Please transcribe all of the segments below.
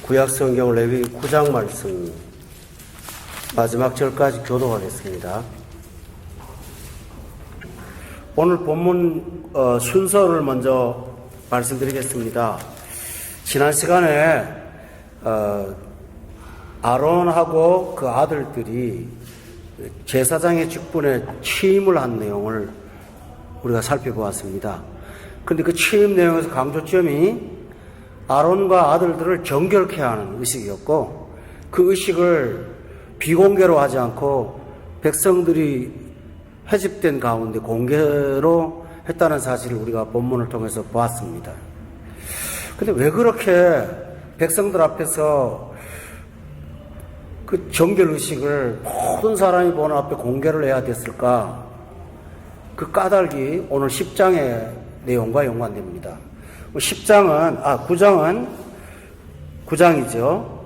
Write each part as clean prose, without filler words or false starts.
구약성경 레위기 9장 말씀 마지막 절까지 교독하겠습니다. 오늘 본문 순서를 먼저 말씀드리겠습니다. 지난 시간에 아론하고 그 아들들이 제사장의 직분에 취임을 한 내용을 우리가 살펴보았습니다. 그런데 그 취임 내용에서 강조점이 아론과 아들들을 정결케 하는 의식이었고, 그 의식을 비공개로 하지 않고 백성들이 회집된 가운데 공개로 했다는 사실을 우리가 본문을 통해서 보았습니다. 그런데 왜 그렇게 백성들 앞에서 그 정결 의식을 모든 사람이 보는 앞에 공개를 해야 됐을까? 그 까닭이 오늘 10장의 내용과 연관됩니다. 9장이죠.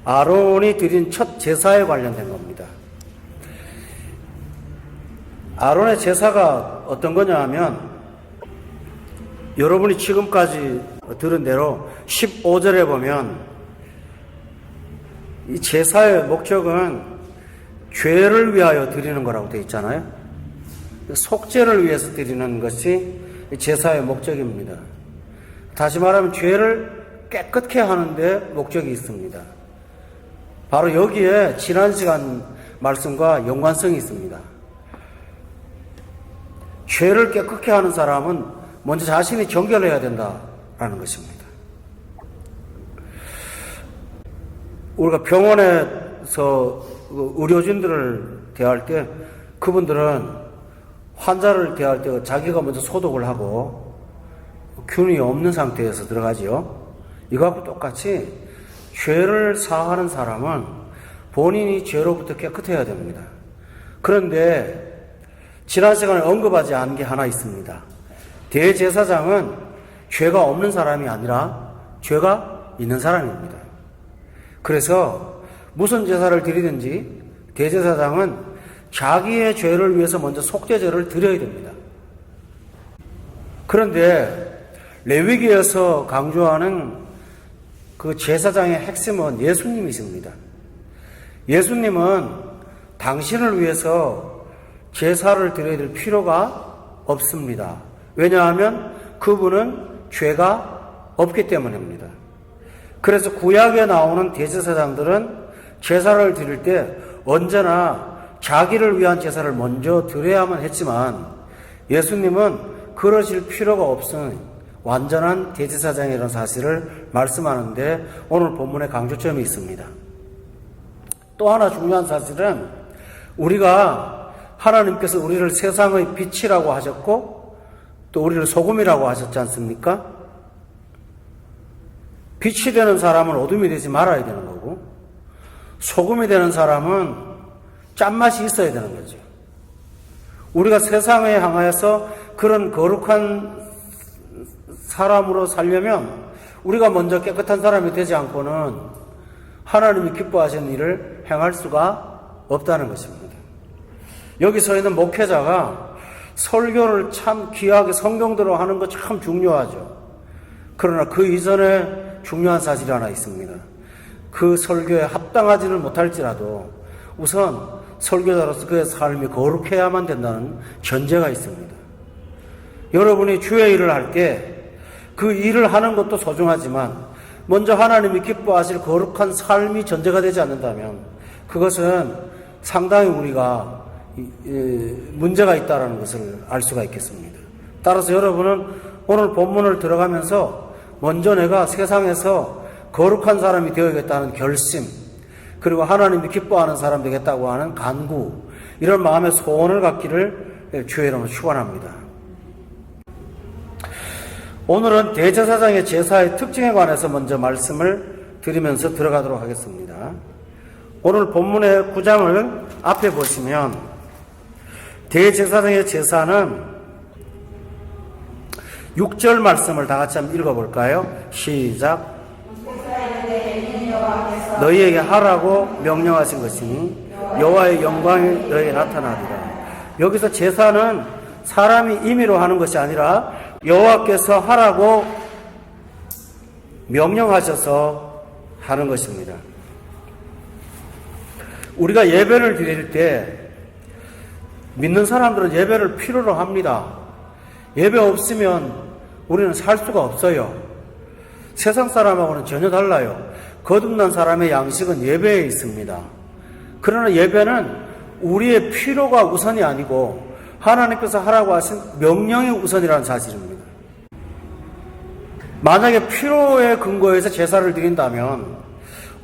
아론이 드린 첫 제사에 관련된 겁니다. 아론의 제사가 어떤 거냐 하면, 여러분이 지금까지 들은 대로 15절에 보면 이 제사의 목적은 죄를 위하여 드리는 거라고 되어 있잖아요. 속죄를 위해서 드리는 것이 제사의 목적입니다. 다시 말하면 죄를 깨끗게 하는 데 목적이 있습니다. 바로 여기에 지난 시간 말씀과 연관성이 있습니다. 죄를 깨끗게 하는 사람은 먼저 자신이 정결해야 된다라는 것입니다. 우리가 병원에서 의료진들을 대할 때 그분들은 환자를 대할 때 자기가 먼저 소독을 하고 균이 없는 상태에서 들어가지요. 이거하고 똑같이 죄를 사하는 사람은 본인이 죄로부터 깨끗해야 됩니다. 그런데 지난 시간에 언급하지 않은 게 하나 있습니다. 대제사장은 죄가 없는 사람이 아니라 죄가 있는 사람입니다. 그래서 무슨 제사를 드리든지 대제사장은 자기의 죄를 위해서 먼저 속죄제를 드려야 됩니다. 그런데 레위기에서 강조하는 그 제사장의 핵심은 예수님이십니다. 예수님은 당신을 위해서 제사를 드려야 될 필요가 없습니다. 왜냐하면 그분은 죄가 없기 때문입니다. 그래서 구약에 나오는 대제사장들은 제사를 드릴 때 언제나 자기를 위한 제사를 먼저 드려야만 했지만, 예수님은 그러실 필요가 없은 완전한 대제사장이라는 사실을 말씀하는데 오늘 본문에 강조점이 있습니다. 또 하나 중요한 사실은, 우리가 하나님께서 우리를 세상의 빛이라고 하셨고 또 우리를 소금이라고 하셨지 않습니까? 빛이 되는 사람은 어둠이 되지 말아야 되는 거고, 소금이 되는 사람은 짠맛이 있어야 되는 거죠. 우리가 세상에 향하여서 그런 거룩한 사람으로 살려면 우리가 먼저 깨끗한 사람이 되지 않고는 하나님이 기뻐하시는 일을 행할 수가 없다는 것입니다. 여기 서 있는 목회자가 설교를 참 귀하게 성경대로 하는 거 참 중요하죠. 그러나 그 이전에 중요한 사실이 하나 있습니다. 그 설교에 합당하지는 못할지라도 우선 설교자로서 그의 삶이 거룩해야만 된다는 전제가 있습니다. 여러분이 주의 일을 할 때 그 일을 하는 것도 소중하지만 먼저 하나님이 기뻐하실 거룩한 삶이 전제가 되지 않는다면 그것은 상당히 우리가 문제가 있다는 것을 알 수가 있겠습니다. 따라서 여러분은 오늘 본문을 들어가면서 먼저 내가 세상에서 거룩한 사람이 되어야겠다는 결심, 그리고 하나님이 기뻐하는 사람 되겠다고 하는 간구, 이런 마음의 소원을 갖기를 주의 이름으로 축원합니다. 오늘은 대제사장의 제사의 특징에 관해서 먼저 말씀을 드리면서 들어가도록 하겠습니다. 오늘 본문의 9장을 앞에 보시면 대제사장의 제사는 6절 말씀을 다 같이 한번 읽어볼까요? 시작. 너희에게 하라고 명령하신 것이니 여호와의 영광이 너희에게 나타나리라. 여기서 제사는 사람이 임의로 하는 것이 아니라 여호와께서 하라고 명령하셔서 하는 것입니다. 우리가 예배를 드릴 때 믿는 사람들은 예배를 필요로 합니다. 예배 없으면 우리는 살 수가 없어요. 세상 사람하고는 전혀 달라요. 거듭난 사람의 양식은 예배에 있습니다. 그러나 예배는 우리의 필요가 우선이 아니고 하나님께서 하라고 하신 명령이 우선이라는 사실입니다. 만약에 필요에 근거해서 제사를 드린다면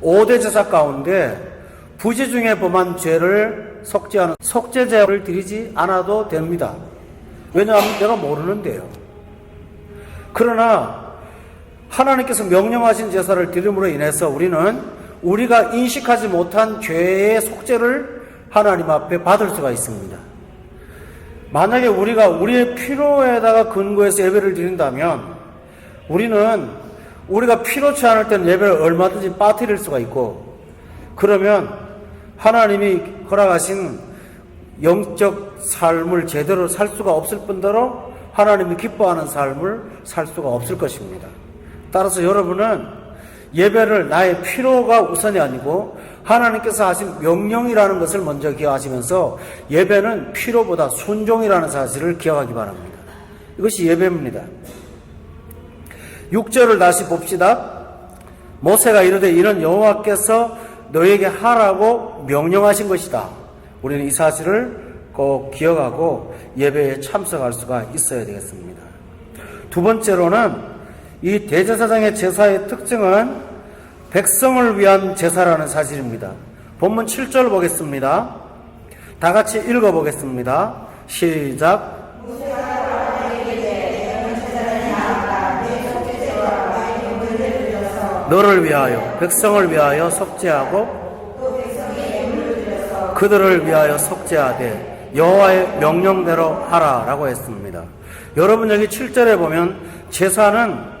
5대 제사 가운데 부지 중에 범한 죄를 속죄하는 속죄제를 드리지 않아도 됩니다. 왜냐하면 내가 모르는데요. 그러나 하나님께서 명령하신 제사를 드림으로 인해서 우리는 우리가 인식하지 못한 죄의 속죄를 하나님 앞에 받을 수가 있습니다. 만약에 우리가 우리의 필요에다가 근거해서 예배를 드린다면 우리는 우리가 필요치 않을 때는 예배를 얼마든지 빠뜨릴 수가 있고, 그러면 하나님이 허락하신 영적 삶을 제대로 살 수가 없을 뿐더러 하나님이 기뻐하는 삶을 살 수가 없을 것입니다. 따라서 여러분은 예배를 나의 필요가 우선이 아니고 하나님께서 하신 명령이라는 것을 먼저 기억하시면서 예배는 필요보다 순종이라는 사실을 기억하기 바랍니다. 이것이 예배입니다. 6절을 다시 봅시다. 모세가 이르되 이는 여호와께서 너에게 하라고 명령하신 것이다. 우리는 이 사실을 꼭 기억하고 예배에 참석할 수가 있어야 되겠습니다. 두 번째로는 이 대제사장의 제사의 특징은 백성을 위한 제사라는 사실입니다. 본문 7절 보겠습니다. 다 같이 읽어보겠습니다. 시작. 너를 위하여 백성을 위하여 속죄하고 그들을 위하여 속죄하되 여호와의 명령대로 하라라고 했습니다. 여러분 여기 7절에 보면 제사는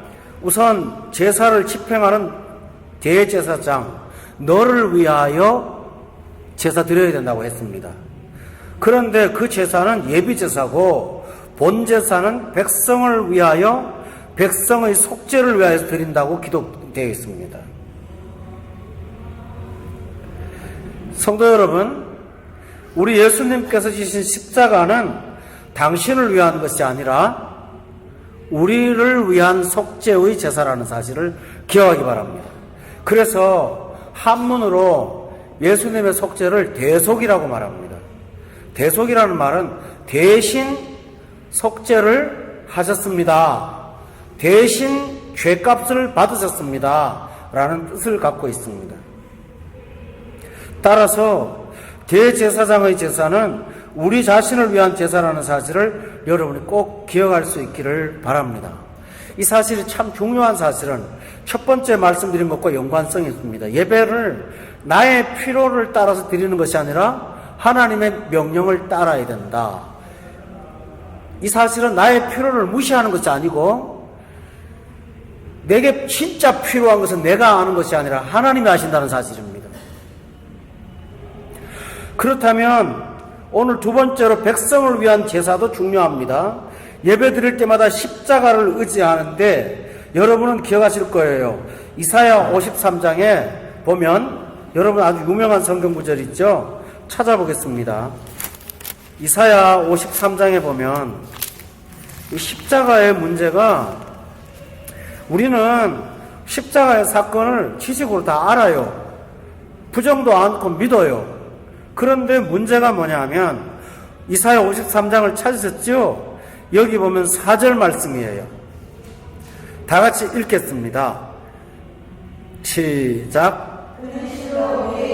우선 제사를 집행하는 대제사장 너를 위하여 제사 드려야 된다고 했습니다. 그런데 그 제사는 예비제사고 본제사는 백성을 위하여 백성의 속죄를 위하여 드린다고 기록되어 있습니다. 성도 여러분, 우리 예수님께서 지신 십자가는 당신을 위한 것이 아니라 우리를 위한 속죄의 제사라는 사실을 기억하기 바랍니다. 그래서 한문으로 예수님의 속죄를 대속이라고 말합니다. 대속이라는 말은 대신 속죄를 하셨습니다. 대신 죄값을 받으셨습니다. 라는 뜻을 갖고 있습니다. 따라서 대제사장의 제사는 우리 자신을 위한 제사라는 사실을 여러분이 꼭 기억할 수 있기를 바랍니다. 이 사실이 참 중요한 사실은 첫 번째 말씀드린 것과 연관성이 있습니다. 예배를 나의 필요를 따라서 드리는 것이 아니라 하나님의 명령을 따라야 된다. 이 사실은 나의 필요를 무시하는 것이 아니고 내게 진짜 필요한 것은 내가 아는 것이 아니라 하나님이 아신다는 사실입니다. 그렇다면 오늘 두 번째로 백성을 위한 제사도 중요합니다. 예배 드릴 때마다 십자가를 의지하는데 여러분은 기억하실 거예요. 이사야 53장에 보면 여러분 아주 유명한 성경 구절 있죠? 찾아보겠습니다. 이사야 53장에 보면 이 십자가의 문제가 우리는 십자가의 사건을 지식으로 다 알아요. 부정도 않고 믿어요. 그런데 문제가 뭐냐면 이사야 53장을 찾으셨죠? 여기 보면 4절 말씀이에요. 다 같이 읽겠습니다. 시작.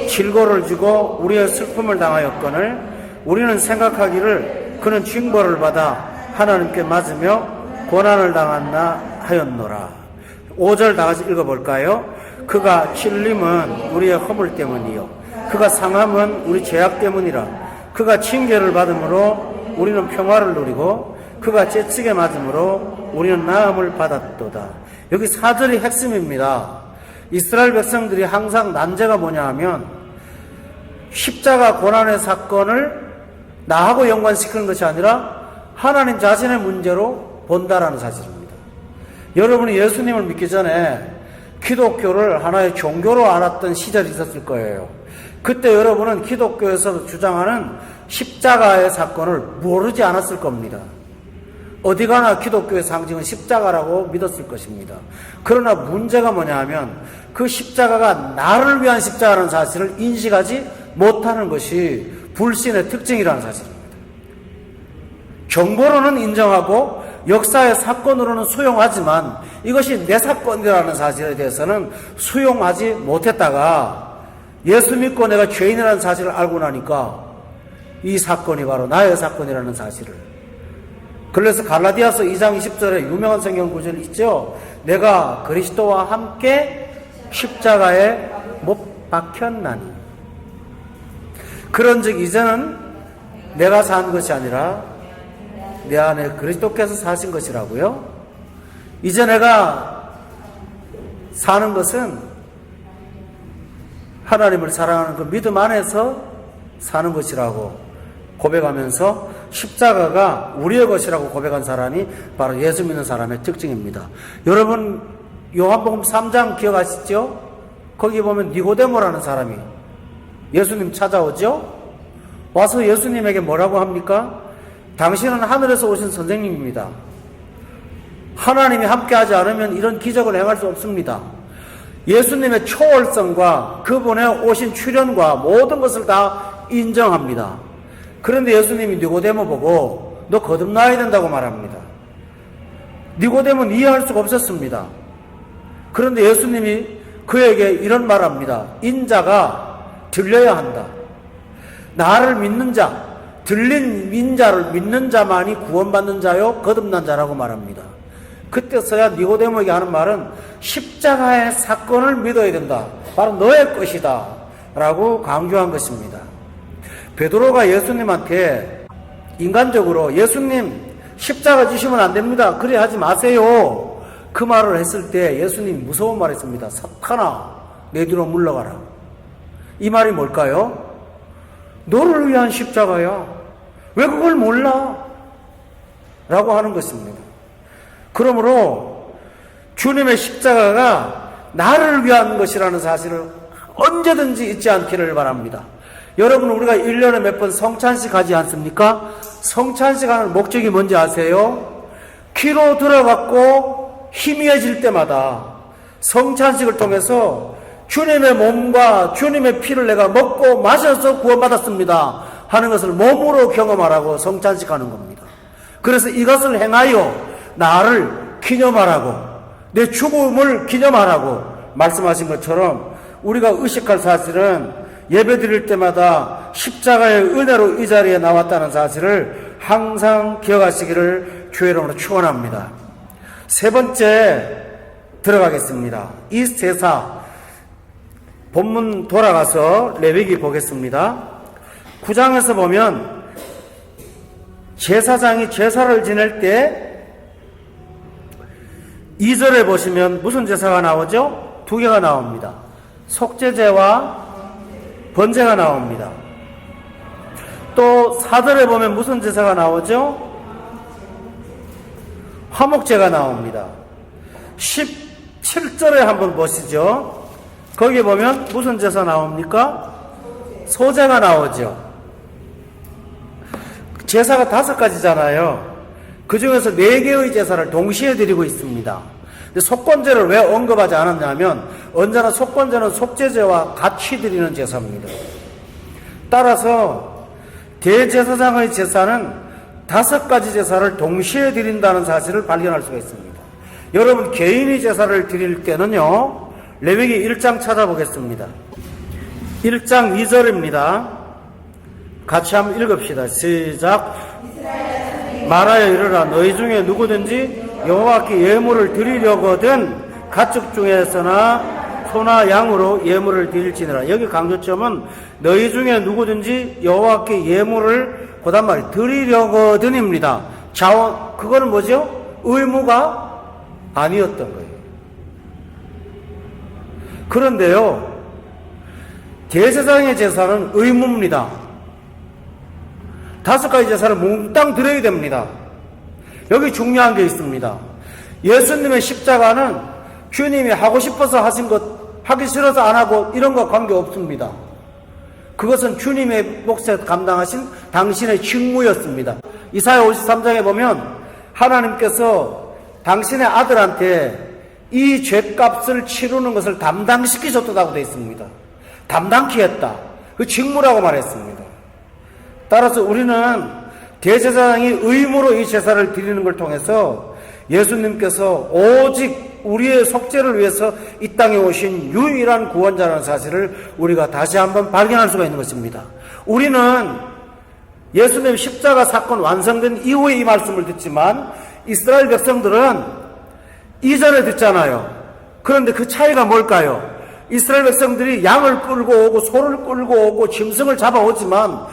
질고를 주고 우리의 슬픔을 당하였거늘 우리는 생각하기를 그는 징벌을 받아 하나님께 맞으며 고난을 당한다 하였노라. 5절 다 같이 읽어볼까요? 그가 찔림은 우리의 허물 때문이요 그가 상함은 우리 죄악 때문이라. 그가 징계를 받음으로 우리는 평화를 누리고 그가 채찍에 맞음으로 우리는 나음을 받았도다. 여기 4절이 핵심입니다. 이스라엘 백성들이 항상 난제가 뭐냐 하면 십자가 고난의 사건을 나하고 연관시키는 것이 아니라 하나님 자신의 문제로 본다라는 사실입니다. 여러분이 예수님을 믿기 전에 기독교를 하나의 종교로 알았던 시절이 있었을 거예요. 그때 여러분은 기독교에서 주장하는 십자가의 사건을 모르지 않았을 겁니다. 어디 가나 기독교의 상징은 십자가라고 믿었을 것입니다. 그러나 문제가 뭐냐 하면 그 십자가가 나를 위한 십자가라는 사실을 인식하지 못하는 것이 불신의 특징이라는 사실입니다. 정보로는 인정하고 역사의 사건으로는 수용하지만 이것이 내 사건이라는 사실에 대해서는 수용하지 못했다가 예수 믿고 내가 죄인이라는 사실을 알고 나니까 이 사건이 바로 나의 사건이라는 사실을, 그래서 갈라디아서 2장 20절에 유명한 성경 구절이 있죠. 내가 그리스도와 함께 십자가에 못 박혔나니. 그런즉 이제는 내가 산 것이 아니라 내 안에 그리스도께서 사신 것이라고요. 이제 내가 사는 것은 하나님을 사랑하는 그 믿음 안에서 사는 것이라고 고백하면서 십자가가 우리의 것이라고 고백한 사람이 바로 예수 믿는 사람의 특징입니다. 여러분 요한복음 3장 기억하시죠? 거기 보면 니고데모라는 사람이 예수님 찾아오죠? 와서 예수님에게 뭐라고 합니까? 당신은 하늘에서 오신 선생님입니다. 하나님이 함께하지 않으면 이런 기적을 행할 수 없습니다. 예수님의 초월성과 그분의 오신 출현과 모든 것을 다 인정합니다. 그런데 예수님이 니고데모 보고 너 거듭나야 된다고 말합니다. 니고데모는 이해할 수가 없었습니다. 그런데 예수님이 그에게 이런 말합니다. 인자가 들려야 한다. 나를 믿는 자, 들린 인자를 믿는 자만이 구원받는 자요 거듭난 자라고 말합니다. 그때서야 니고데모에게 하는 말은 십자가의 사건을 믿어야 된다. 바로 너의 것이다 라고 강조한 것입니다. 베드로가 예수님한테 인간적으로 예수님 십자가 지시면 안 됩니다. 그래 하지 마세요. 그 말을 했을 때 예수님이 무서운 말 했습니다. 사탄아 내 뒤로 물러가라. 이 말이 뭘까요? 너를 위한 십자가야. 왜 그걸 몰라? 라고 하는 것입니다. 그러므로 주님의 십자가가 나를 위한 것이라는 사실을 언제든지 잊지 않기를 바랍니다. 여러분 우리가 1년에 몇 번 성찬식 하지 않습니까? 성찬식 하는 목적이 뭔지 아세요? 키로 들어갔고 희미해질 때마다 성찬식을 통해서 주님의 몸과 주님의 피를 내가 먹고 마셔서 구원받았습니다 하는 것을 몸으로 경험하라고 성찬식 하는 겁니다. 그래서 이것을 행하여 나를 기념하라고, 내 죽음을 기념하라고 말씀하신 것처럼 우리가 의식할 사실은 예배 드릴 때마다 십자가의 은혜로 이 자리에 나왔다는 사실을 항상 기억하시기를 주의 이름으로 축원합니다. 세 번째 들어가겠습니다. 이 세사 본문 돌아가서 레위기 보겠습니다. 9장에서 보면 제사장이 제사를 지낼 때 2절에 보시면 무슨 제사가 나오죠? 두 개가 나옵니다. 속죄제와 번제가 나옵니다. 또 4절에 보면 무슨 제사가 나오죠? 화목제가 나옵니다. 17절에 한번 보시죠. 거기 보면 무슨 제사 나옵니까? 소제가 나오죠. 제사가 5가지잖아요. 그 중에서 4개의 제사를 동시에 드리고 있습니다. 속건제를 왜 언급하지 않았냐면 언제나 속건제는 속죄제와 같이 드리는 제사입니다. 따라서 대제사장의 제사는 5가지 제사를 동시에 드린다는 사실을 발견할 수가 있습니다. 여러분 개인이 제사를 드릴 때는요, 레위기 1장 찾아보겠습니다. 1장 2절입니다. 같이 한번 읽읍시다. 시작. 말하여 이르라. 너희 중에 누구든지 여호와께 예물을 드리려거든 가축 중에서나 소나 양으로 예물을 드릴지니라. 여기 강조점은 너희 중에 누구든지 여호와께 예물을 그다음 말이 드리려거든입니다. 자원, 그거는 뭐죠? 의무가 아니었던 거예요. 그런데요, 대제사장의 제사는 의무입니다. 5가지 제사를 몽땅 드려야 됩니다. 여기 중요한 게 있습니다. 예수님의 십자가는 주님이 하고 싶어서 하신 것, 하기 싫어서 안 하고 이런 거 관계없습니다. 그것은 주님의 몫에 감당하신 당신의 직무였습니다. 이사야 53장에 보면 하나님께서 당신의 아들한테 이 죄값을 치르는 것을 담당시키셨다고 되어 있습니다. 담당케 했다. 그 직무라고 말했습니다. 따라서 우리는 대제사장이 의무로 이 제사를 드리는 걸 통해서 예수님께서 오직 우리의 속죄를 위해서 이 땅에 오신 유일한 구원자라는 사실을 우리가 다시 한번 발견할 수가 있는 것입니다. 우리는 예수님 십자가 사건 완성된 이후에 이 말씀을 듣지만 이스라엘 백성들은 이전에 듣잖아요. 그런데 그 차이가 뭘까요? 이스라엘 백성들이 양을 끌고 오고 소를 끌고 오고 짐승을 잡아오지만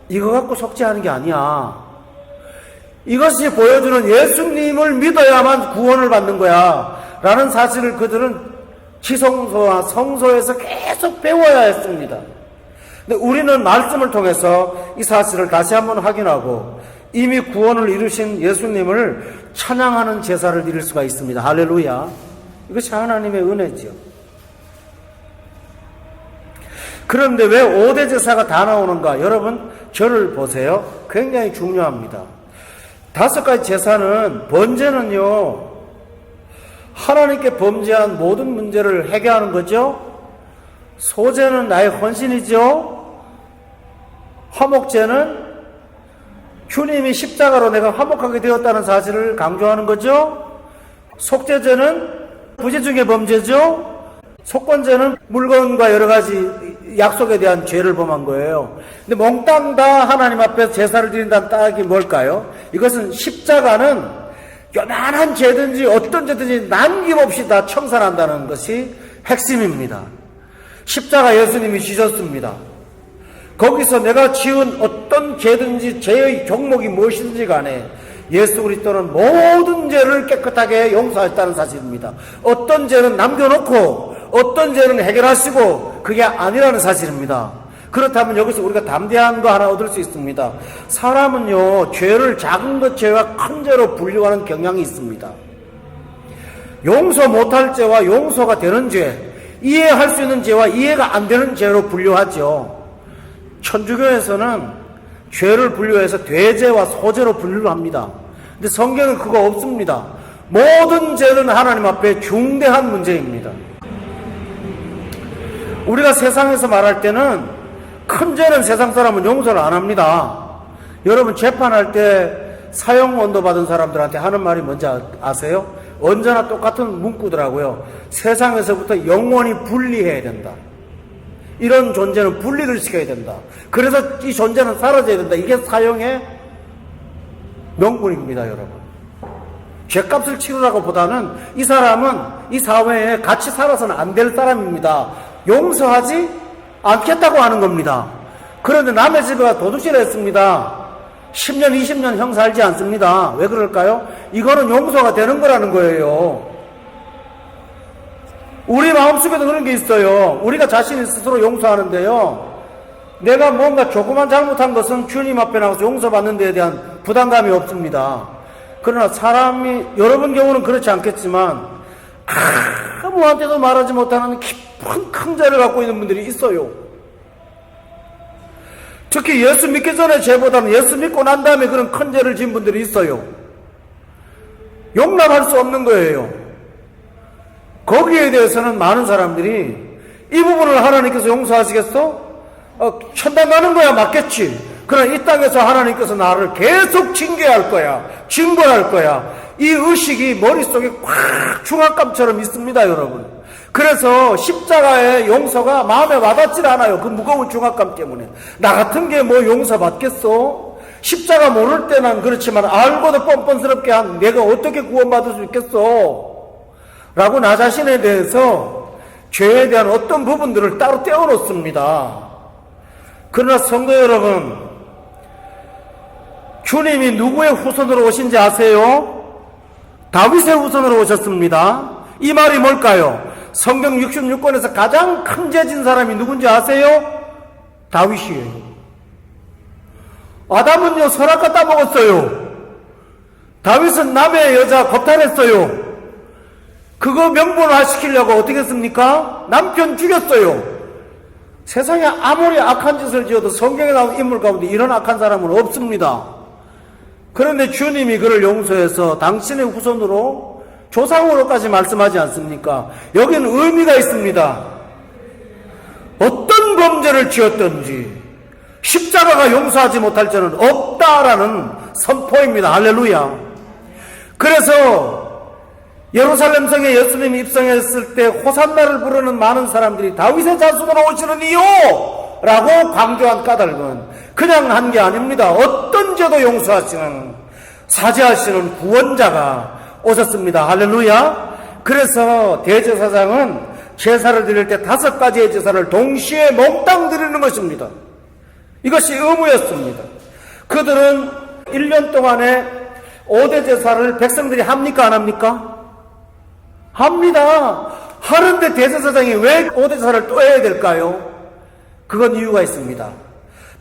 이거 갖고 속죄하는 게 아니야. 이것이 보여주는 예수님을 믿어야만 구원을 받는 거야 라는 사실을 그들은 지성소와 성소에서 계속 배워야 했습니다. 근데 우리는 말씀을 통해서 이 사실을 다시 한번 확인하고 이미 구원을 이루신 예수님을 찬양하는 제사를 드릴 수가 있습니다. 할렐루야. 이것이 하나님의 은혜지요. 그런데 왜 5대 제사가 다 나오는가? 여러분 저를 보세요. 굉장히 중요합니다. 5가지 제사는, 번제는요, 하나님께 범죄한 모든 문제를 해결하는 거죠. 소제는 나의 헌신이죠. 화목제는 주님이 십자가로 내가 화목하게 되었다는 사실을 강조하는 거죠. 속죄제는 부재 중의 범죄죠. 속건제는 물건과 여러 가지 약속에 대한 죄를 범한 거예요. 근데 몽땅 다 하나님 앞에서 제사를 드린다는 딱이 뭘까요? 이것은 십자가는 요만한 죄든지 어떤 죄든지 남김없이 다 청산한다는 것이 핵심입니다. 십자가 예수님이 지셨습니다. 거기서 내가 지은 어떤 죄든지 죄의 종목이 무엇이든지 간에 예수 그리스도는 모든 죄를 깨끗하게 용서했다는 사실입니다. 어떤 죄는 남겨놓고 어떤 죄는 해결하시고 그게 아니라는 사실입니다. 그렇다면 여기서 우리가 담대한 거 하나 얻을 수 있습니다. 사람은요, 죄를 작은 것 죄와 큰 죄로 분류하는 경향이 있습니다. 용서 못할 죄와 용서가 되는 죄, 이해할 수 있는 죄와 이해가 안 되는 죄로 분류하죠. 천주교에서는 죄를 분류해서 대죄와 소죄로 분류를 합니다. 근데 성경은 그거 없습니다. 모든 죄는 하나님 앞에 중대한 문제입니다. 우리가 세상에서 말할 때는 큰 죄는 세상 사람은 용서를 안 합니다. 여러분 재판할 때 사형 언도 받은 사람들한테 하는 말이 뭔지 아세요? 언제나 똑같은 문구더라고요. 세상에서부터 영원히 분리해야 된다. 이런 존재는 분리를 시켜야 된다. 그래서 이 존재는 사라져야 된다. 이게 사형의 명분입니다, 여러분. 죄값을 치르라고 보다는 이 사람은 이 사회에 같이 살아서는 안 될 사람입니다. 용서하지 않겠다고 하는 겁니다. 그런데 남의 집에 가 도둑질을 했습니다. 10년, 20년 형 살지 않습니다. 왜 그럴까요? 이거는 용서가 되는 거라는 거예요. 우리 마음속에도 그런 게 있어요. 우리가 자신이 스스로 용서하는데요. 내가 뭔가 조그만 잘못한 것은 주님 앞에 나가서 용서받는 데에 대한 부담감이 없습니다. 그러나 사람이, 여러분 경우는 그렇지 않겠지만 아무한테도 말하지 못하는 깊은 큰 죄를 갖고 있는 분들이 있어요. 특히 예수 믿기 전에 죄보다는 예수 믿고 난 다음에 그런 큰 죄를 지은 분들이 있어요. 용납할 수 없는 거예요. 거기에 대해서는 많은 사람들이 이 부분을 하나님께서 용서하시겠어? 천당 가는 거야 맞겠지. 그러나 이 땅에서 하나님께서 나를 계속 징계할 거야, 징벌할 거야. 이 의식이 머릿속에 꽉 중압감처럼 있습니다, 여러분. 그래서 십자가의 용서가 마음에 와닿질 않아요. 그 무거운 중압감 때문에. 나 같은 게 뭐 용서받겠어? 십자가 모를 때는 그렇지만 알고도 뻔뻔스럽게 한 내가 어떻게 구원받을 수 있겠어? 라고 나 자신에 대해서 죄에 대한 어떤 부분들을 따로 떼어놓습니다. 그러나 성도 여러분, 주님이 누구의 후손으로 오신지 아세요? 다윗의 후손으로 오셨습니다. 이 말이 뭘까요? 성경 66권에서 가장 큰 죄 진 사람이 누군지 아세요? 다윗이에요. 아담은요 선악과 따먹었어요. 다윗은 남의 여자 겁탈했어요. 그거 명분화시키려고 어떻게 했습니까? 남편 죽였어요. 세상에 아무리 악한 짓을 지어도 성경에 나온 인물 가운데 이런 악한 사람은 없습니다. 그런데 주님이 그를 용서해서 당신의 후손으로 조상으로까지 말씀하지 않습니까? 여기는 의미가 있습니다. 어떤 범죄를 지었든지 십자가가 용서하지 못할 죄는 없다라는 선포입니다. 할렐루야. 그래서 예루살렘 성에 예수님이 입성했을 때 호산나를 부르는 많은 사람들이 다윗의 자손으로 오시는 이유라고 강조한 까닭은 그냥 한 게 아닙니다. 어떤 죄도 용서하시는, 사죄하시는 구원자가 오셨습니다. 할렐루야. 그래서 대제사장은 제사를 드릴 때 5가지의 제사를 동시에 몽땅 드리는 것입니다. 이것이 의무였습니다. 그들은 1년 동안에 5대 제사를 백성들이 합니까? 안 합니까? 합니다. 하는데 대제사장이 왜 5대 제사를 또 해야 될까요? 그건 이유가 있습니다.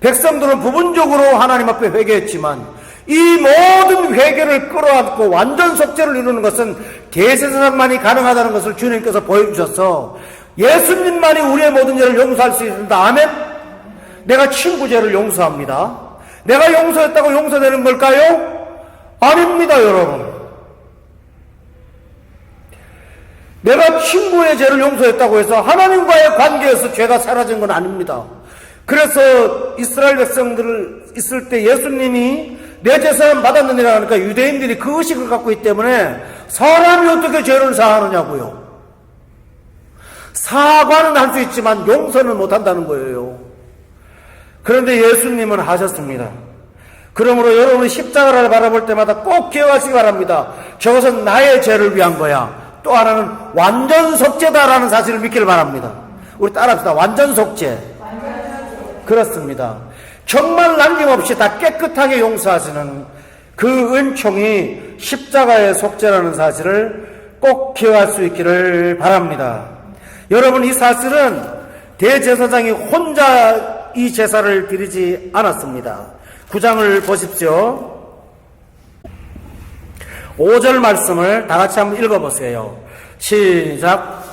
백성들은 부분적으로 하나님 앞에 회개했지만 이 모든 회개를 끌어안고 완전 속죄를 이루는 것은 대제사장만이 가능하다는 것을 주님께서 보여주셔서 예수님만이 우리의 모든 죄를 용서할 수 있습니다. 아멘? 내가 친구 죄를 용서합니다. 내가 용서했다고 용서되는 걸까요? 아닙니다, 여러분. 내가 친구의 죄를 용서했다고 해서 하나님과의 관계에서 죄가 사라진 건 아닙니다. 그래서 이스라엘 백성들 있을 때 예수님이 내 제사는 받았느니라 하니까 유대인들이 그 의식을 갖고 있기 때문에 사람이 어떻게 죄를 사하느냐고요. 사과는 할 수 있지만 용서는 못한다는 거예요. 그런데 예수님은 하셨습니다. 그러므로 여러분은 십자가를 바라볼 때마다 꼭 기억하시기 바랍니다. 저것은 나의 죄를 위한 거야. 또 하나는 완전 속죄다라는 사실을 믿기를 바랍니다. 우리 따라합시다. 완전 속죄. 그렇습니다. 정말 남김없이 다 깨끗하게 용서하시는 그 은총이 십자가의 속죄라는 사실을 꼭 기억할 수 있기를 바랍니다. 여러분, 이 사실은 대제사장이 혼자 이 제사를 드리지 않았습니다. 9장을 보십시오. 5절 말씀을 다 같이 한번 읽어보세요. 시작.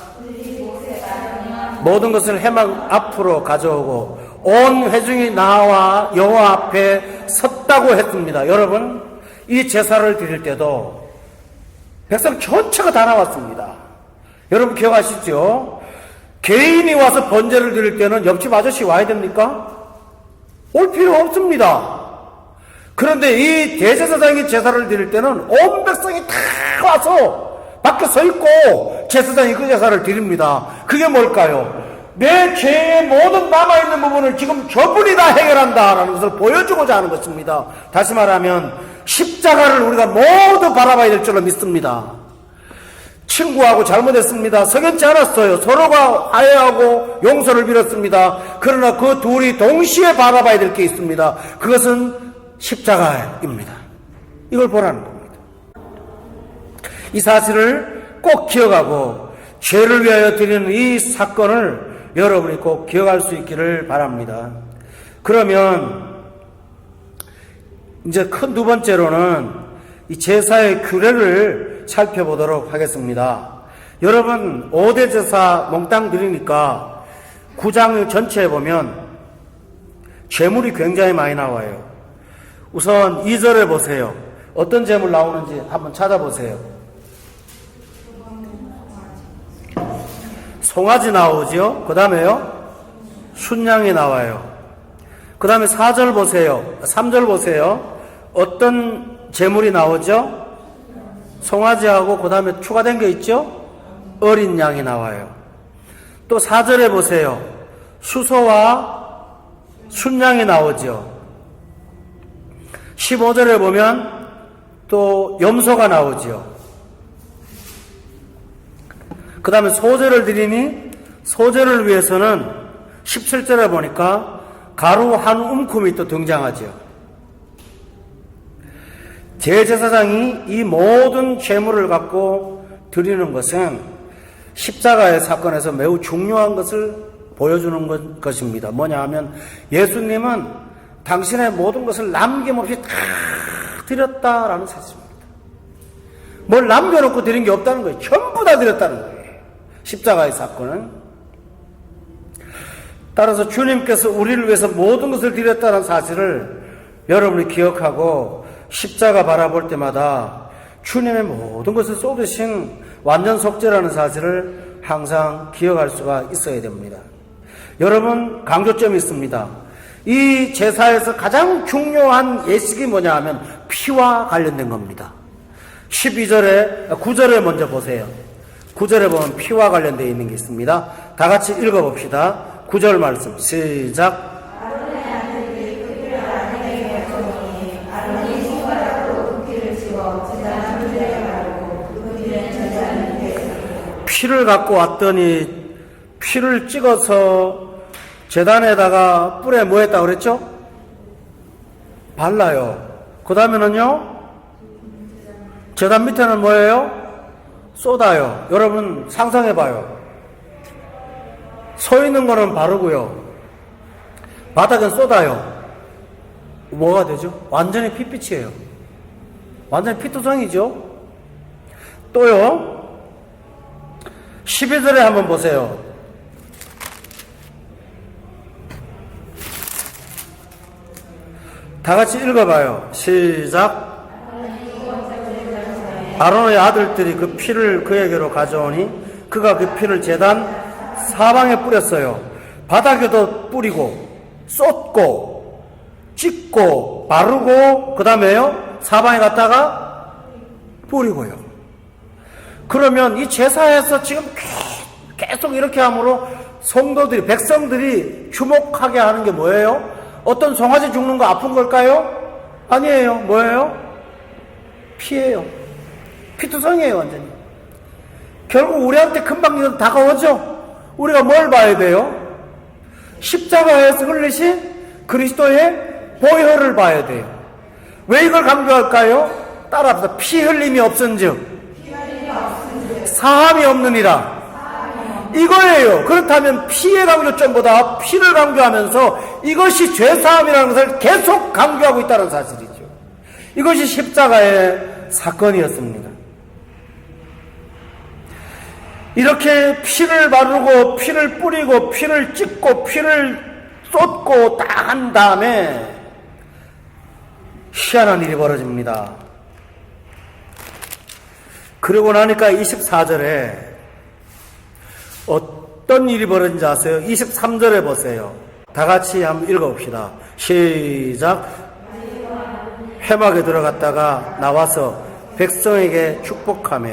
모든 것을 회막 앞으로 가져오고 온 회중이 나와 여호와 앞에 섰다고 했습니다. 여러분, 이 제사를 드릴 때도 백성 전체가 다 나왔습니다. 여러분 기억하시죠? 개인이 와서 번제를 드릴 때는 옆집 아저씨 와야 됩니까? 올 필요 없습니다. 그런데 이 대제사장이 제사를 드릴 때는 온 백성이 다 와서 밖에 서 있고 제사장이 그 제사를 드립니다. 그게 뭘까요? 내 죄의 모든 남아있는 부분을 지금 저분이 다 해결한다라는 것을 보여주고자 하는 것입니다. 다시 말하면 십자가를 우리가 모두 바라봐야 될 줄로 믿습니다. 친구하고 잘못했습니다. 석연치 않았어요. 서로가 화해하고 용서를 빌었습니다. 그러나 그 둘이 동시에 바라봐야 될 게 있습니다. 그것은 십자가입니다. 이걸 보라는 겁니다. 이 사실을 꼭 기억하고 죄를 위하여 드리는 이 사건을 여러분이 꼭 기억할 수 있기를 바랍니다. 그러면 이제 큰 두 번째로는 이 제사의 규례를 살펴보도록 하겠습니다. 여러분, 5대 제사 몽땅 드리니까 9장 전체에 보면 제물이 굉장히 많이 나와요. 우선 2절에 보세요. 어떤 제물 나오는지 한번 찾아보세요. 송아지 나오죠. 그 다음에요, 순양이 나와요. 그 다음에 4절 보세요. 3절 보세요. 어떤 제물이 나오죠? 송아지하고 그 다음에 추가된 게 있죠? 어린 양이 나와요. 또 4절에 보세요. 수소와 순양이 나오죠. 15절에 보면 또 염소가 나오죠. 그 다음에 소제를 드리니 소제를 위해서는 17절에 보니까 가루 한 움큼이 또 등장하죠. 대제사장이 이 모든 제물을 갖고 드리는 것은 십자가의 사건에서 매우 중요한 것을 보여주는 것입니다. 뭐냐 하면 예수님은 당신의 모든 것을 남김없이 다 드렸다라는 사실입니다. 뭘 남겨놓고 드린 게 없다는 거예요. 전부 다 드렸다는 거예요. 십자가의 사건은. 따라서 주님께서 우리를 위해서 모든 것을 드렸다는 사실을 여러분이 기억하고 십자가 바라볼 때마다 주님의 모든 것을 쏟으신 완전 속죄라는 사실을 항상 기억할 수가 있어야 됩니다. 여러분, 강조점이 있습니다. 이 제사에서 가장 중요한 예식이 뭐냐 하면 피와 관련된 겁니다. 9절에 먼저 보세요. 9절에 보면 피와 관련되어 있는 게 있습니다. 다 같이 읽어봅시다. 9절 말씀 시작. 피를 갖고 왔더니 피를 찍어서 제단에다가 뿔에 뭐 했다고 그랬죠? 발라요. 그 다음에는요, 제단 밑에는 뭐예요? 쏟아요. 여러분 상상해봐요. 서 있는 거는 바르고요, 바닥은 쏟아요. 뭐가 되죠? 완전히 핏빛이에요. 완전히 피투성이죠. 또요, 12절에 한번 보세요. 다 같이 읽어봐요. 시작. 아론의 아들들이 그 피를 그에게로 가져오니 그가 그 피를 제단 사방에 뿌렸어요. 바닥에도 뿌리고 쏟고 찍고 바르고 그 다음에요, 사방에 갔다가 뿌리고요. 그러면 이 제사에서 지금 계속 이렇게 함으로 성도들이, 백성들이 주목하게 하는 게 뭐예요? 어떤 송아지 죽는 거 아픈 걸까요? 아니에요. 뭐예요? 피예요. 피투성이에요, 완전히. 결국 우리한테 금방 이건 다가오죠? 우리가 뭘 봐야 돼요? 십자가에서 흘리신 그리스도의 보혈을 봐야 돼요. 왜 이걸 강조할까요? 따라합시다. 피 흘림이 없은즉 사함이 없느니라. 이거예요. 그렇다면 피의 강조점보다 피를 강조하면서 이것이 죄사함이라는 것을 계속 강조하고 있다는 사실이죠. 이것이 십자가의 사건이었습니다. 이렇게 피를 바르고 피를 뿌리고 피를 찍고 피를 쏟고 다 한 다음에 희한한 일이 벌어집니다. 그러고 나니까 24절에 어떤 일이 벌어진지 아세요? 23절에 보세요. 다 같이 한번 읽어봅시다. 시작. 회막에 들어갔다가 나와서 백성에게 축복하며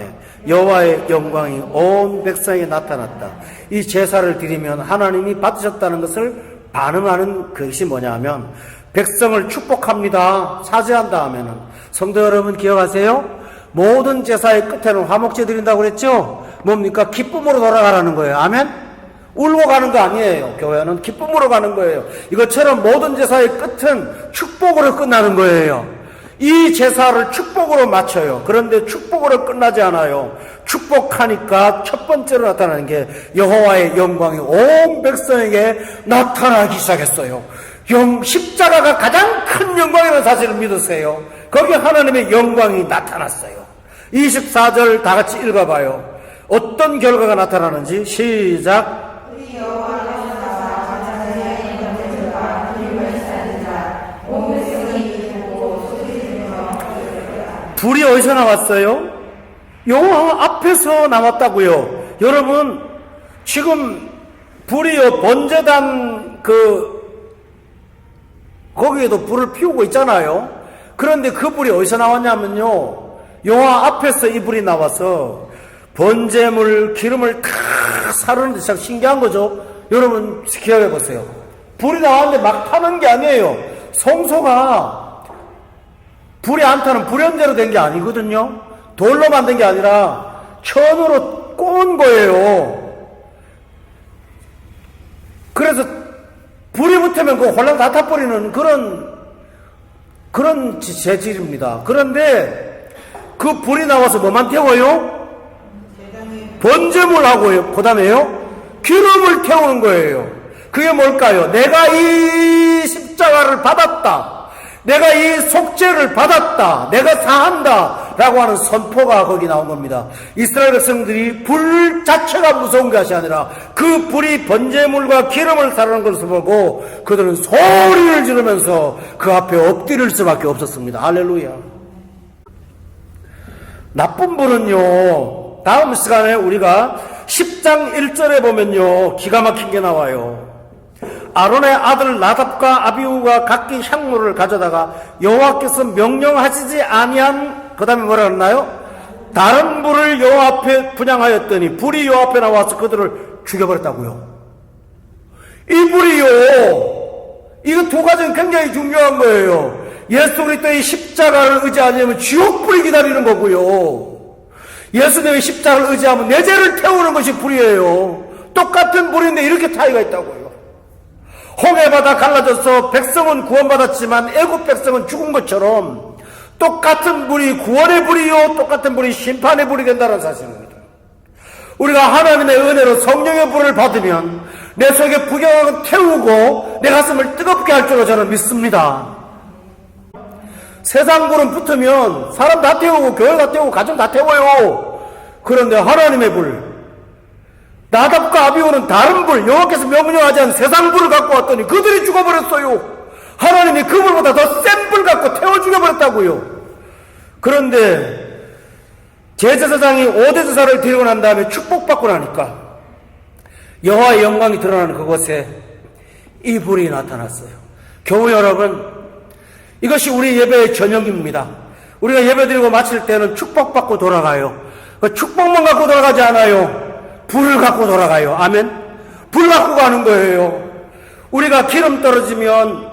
여호와의 영광이 온 백성에게 나타났다. 이 제사를 드리면 하나님이 받으셨다는 것을 반응하는 것이 뭐냐 하면 백성을 축복합니다. 사죄한 다음에는, 성도 여러분 기억하세요? 모든 제사의 끝에는 화목제 드린다고 그랬죠? 뭡니까? 기쁨으로 돌아가라는 거예요. 아멘? 울고 가는 거 아니에요. 교회는 기쁨으로 가는 거예요. 이것처럼 모든 제사의 끝은 축복으로 끝나는 거예요. 이 제사를 축복으로 마쳐요. 그런데 축복으로 끝나지 않아요. 축복하니까 첫 번째로 나타나는 게 여호와의 영광이 온 백성에게 나타나기 시작했어요. 십자가가 가장 큰 영광이라는 사실을 믿으세요. 거기에 하나님의 영광이 나타났어요. 24절 다 같이 읽어봐요. 어떤 결과가 나타나는지 시작. 불이 어디서 나왔어요? 여호와 앞에서 나왔다고요. 여러분, 지금 불이요, 번제단 거기에도 불을 피우고 있잖아요. 그런데 그 불이 어디서 나왔냐면요, 여호와 앞에서 이 불이 나와서 번제물 기름을 탁 사르는데 참 신기한 거죠. 여러분 기억해 보세요. 불이 나왔는데 막 타는 게 아니에요. 성소가 불이 안 타는 불연대로 된 게 아니거든요. 돌로 만든 게 아니라 천으로 꼬은 거예요. 그래서 불이 붙으면 그 홀랑 다 타버리는 그런 재질입니다. 그런데 그 불이 나와서 뭐만 태워요? 번제물하고요. 그 다음에요, 기름을 태우는 거예요. 그게 뭘까요? 내가 이 십자가를 받았다. 내가 이 속죄를 받았다. 내가 사한다. 라고 하는 선포가 거기 나온 겁니다. 이스라엘 백성들이 불 자체가 무서운 것이 아니라 그 불이 번제물과 기름을 사르는 것을 보고 그들은 소리를 지르면서 그 앞에 엎드릴 수밖에 없었습니다. 할렐루야. 나쁜 불은요, 다음 시간에 우리가 10장 1절에 보면요, 기가 막힌 게 나와요. 아론의 아들 나답과 아비후가 각기 향로를 가져다가 여호와께서 명령하시지 아니한, 그 다음에 뭐라 그랬나요? 다른 불을 여호와 앞에 분향하였더니 불이 여호와 앞에 나와서 그들을 죽여버렸다고요. 이 불이요, 이거 두 가지는 굉장히 중요한 거예요. 예수 그리스도의 십자가를 의지하려면 지옥불이 기다리는 거고요. 예수님의 십자가를 의지하면 내 죄를 태우는 것이 불이에요. 똑같은 불인데 이렇게 차이가 있다고요. 홍해바다 갈라져서 백성은 구원받았지만 애국 백성은 죽은 것처럼 똑같은 불이 구원의 불이요, 똑같은 불이 심판의 불이 된다는 사실입니다. 우리가 하나님의 은혜로 성령의 불을 받으면 내 속에 부경을 태우고 내 가슴을 뜨겁게 할 줄로 저는 믿습니다. 세상 불은 붙으면 사람 다 태우고 교회 다 태우고 가정 다 태워요. 그런데 하나님의 불, 나답과 아비후는 다른 불, 여호와께서 명령하지 않은 세상 불을 갖고 왔더니 그들이 죽어버렸어요. 하나님이 그 불보다 더 센 불 갖고 태워 죽여버렸다고요. 그런데 제사장이 5대 제사를 드리고 난 다음에 축복받고 나니까 여호와의 영광이 드러나는 그곳에 이 불이 나타났어요. 교우 여러분, 이것이 우리 예배의 전형입니다. 우리가 예배드리고 마칠 때는 축복받고 돌아가요. 축복만 갖고 돌아가지 않아요. 불을 갖고 돌아가요. 아멘. 불 갖고 가는 거예요. 우리가 기름 떨어지면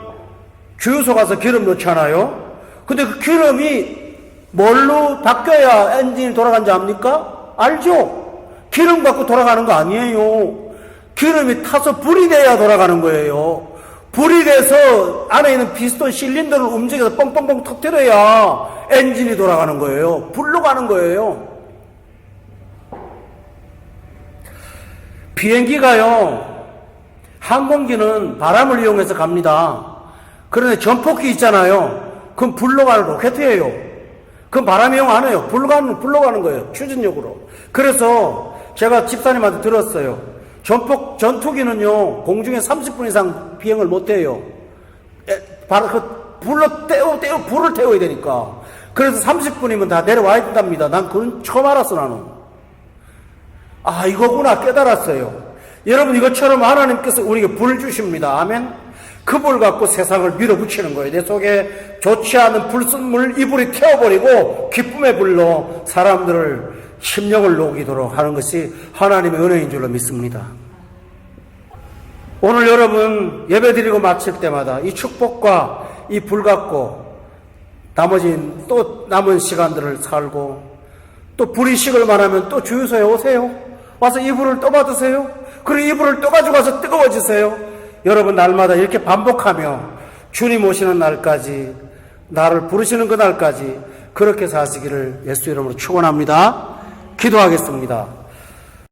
주유소 가서 기름 넣잖아요. 근데 그 기름이 뭘로 바뀌어야 엔진이 돌아간지 압니까? 알죠? 기름 갖고 돌아가는 거 아니에요. 기름이 타서 불이 돼야 돌아가는 거예요. 불이 돼서 안에 있는 피스톤 실린더를 움직여서 뻥뻥뻥 터뜨려야 엔진이 돌아가는 거예요. 불로 가는 거예요. 비행기가요, 항공기는 바람을 이용해서 갑니다. 그런데 전폭기 있잖아요. 그건 불로 가는 로켓이에요. 그건 바람 이용 안 해요. 불로 가는 거예요. 추진력으로. 그래서 제가 집사님한테 들었어요. 전투기는요, 공중에 30분 이상 비행을 못 해요. 불을 태워야 되니까. 그래서 30분이면 다 내려와야 된답니다. 난 그건 처음 알았어, 나는. 아, 이거구나 깨달았어요. 여러분, 이것처럼 하나님께서 우리에게 불을 주십니다. 아멘. 그 불 갖고 세상을 밀어붙이는 거예요. 내 속에 좋지 않은 불순물, 이 불이 태워버리고 기쁨의 불로 사람들을 심령을 녹이도록 하는 것이 하나님의 은혜인 줄로 믿습니다. 오늘 여러분 예배드리고 마칠 때마다 이 축복과 이 불 갖고 또 남은 시간들을 살고, 또 불이 식을 만하면 또 주유소에 오세요. 와서 이 불을 또 받으세요. 그리고 이 불을 또 가지고 와서 뜨거워지세요. 여러분, 날마다 이렇게 반복하며 주님 오시는 날까지, 나를 부르시는 그날까지 그렇게 사시기를 예수 이름으로 축원합니다. 기도하겠습니다.